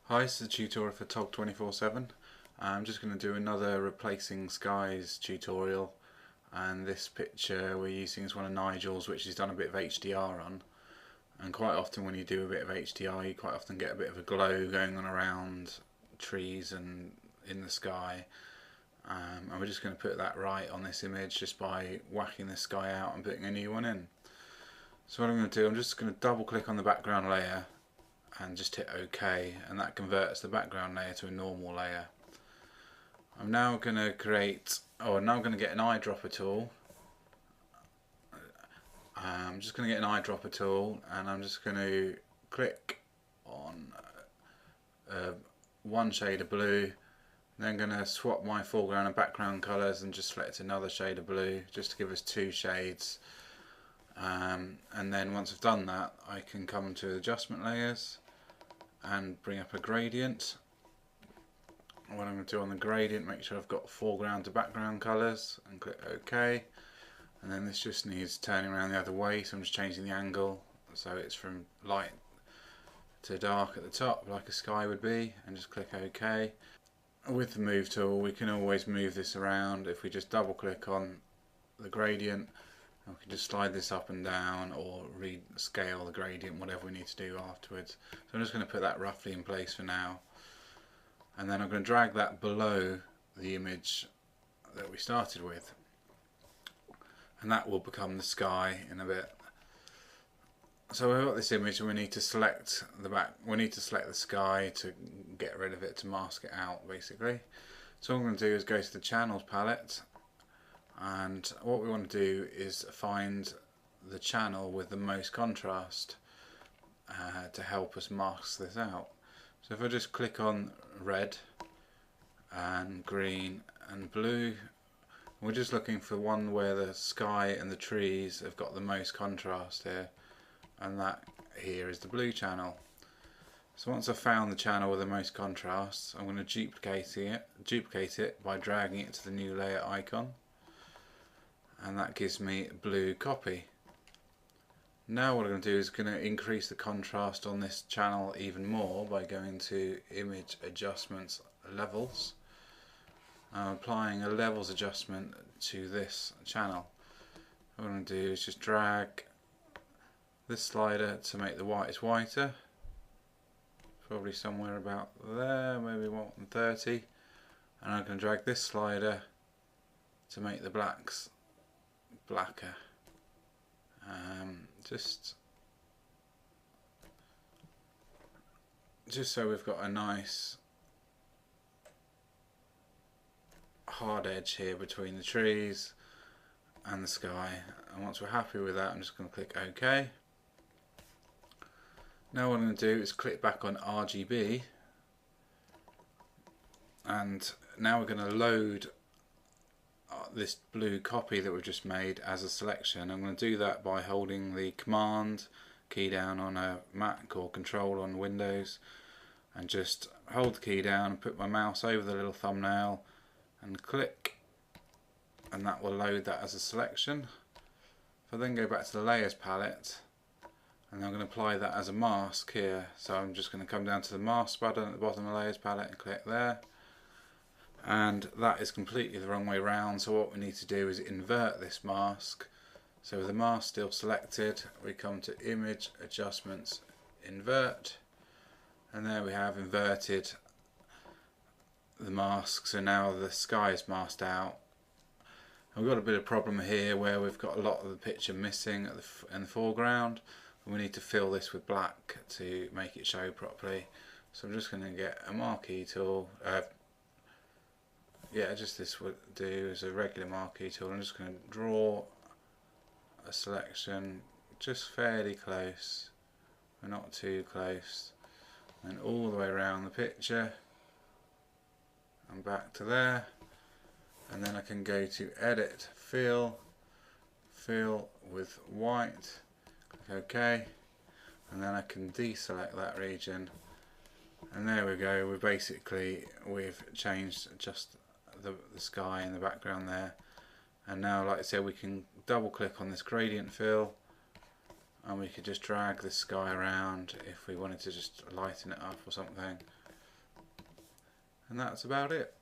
Hi, this is a tutorial for Tog 24/7. I'm just going to do another replacing skies tutorial, and this picture we're using is one of Nigel's, which he's done a bit of HDR on. And quite often when you do a bit of HDR, you quite often get a bit of a glow going on around trees and in the sky. And we're just going to put that right on this image just by whacking this sky out and putting a new one in. So what I'm going to do, I'm just going to double click on the background layer and just hit OK, and that converts the background layer to a normal layer. I'm now going to get an eyedropper tool. I'm just going to get an eyedropper tool, and I'm just going to click on one shade of blue, then going to swap my foreground and background colours and just select another shade of blue just to give us two shades. And then once I've done that, I can come to adjustment layers and bring up a gradient. What I'm going to do on the gradient, make sure I've got foreground to background colours and click OK. And then this just needs turning around the other way, so I'm just changing the angle so it's from light to dark at the top like a sky would be, and just click OK. With the move tool we can always move this around. If we just double click on the gradient, we can just slide this up and down or rescale the gradient, whatever we need to do afterwards. So I'm just going to put that roughly in place for now, and then I'm going to drag that below the image that we started with, and that will become the sky in a bit. So we've got this image and we need to select the sky to get rid of it, to mask it out basically. So what I'm going to do is go to the channels palette, and what we want to do is find the channel with the most contrast to help us mask this out. So if I just click on red and green and blue, we're just looking for one where the sky and the trees have got the most contrast here, and that here is the blue channel. So once I've found the channel with the most contrast, I'm going to duplicate it by dragging it to the new layer icon, and that gives me blue copy. Now what I'm going to do is going to increase the contrast on this channel even more by going to Image Adjustments, Levels. I'm applying a levels adjustment to this channel. What I'm going to do is just drag this slider to make the whites whiter, probably somewhere about there, maybe 130, and I'm going to drag this slider to make the blacks blacker. Just so we've got a nice hard edge here between the trees and the sky, and once we're happy with that, I'm just going to click OK. Now what I'm going to do is click back on RGB, and now we're going to load this blue copy that we've just made as a selection. I'm going to do that by holding the Command key down on a Mac or Control on Windows, and just hold the key down and put my mouse over the little thumbnail and click, and that will load that as a selection. If I then go back to the layers palette, and I'm going to apply that as a mask here, so I'm just going to come down to the mask button at the bottom of the layers palette and click there. And that is completely the wrong way round, so what we need to do is invert this mask. So with the mask still selected, we come to Image Adjustments, Invert, and there we have inverted the mask, so now the sky is masked out. And we've got a bit of problem here where we've got a lot of the picture missing in the foreground, and we need to fill this with black to make it show properly. So I'm just going to get a marquee tool. Just this would do as a regular marquee tool. I'm just going to draw a selection just fairly close, but not too close, and all the way around the picture and back to there, and then I can go to Edit, Fill with White, click OK, and then I can deselect that region, and there we go. We've changed just the sky in the background there, and now, like I said, we can double click on this gradient fill and we could just drag the sky around if we wanted to just lighten it up or something. And that's about it.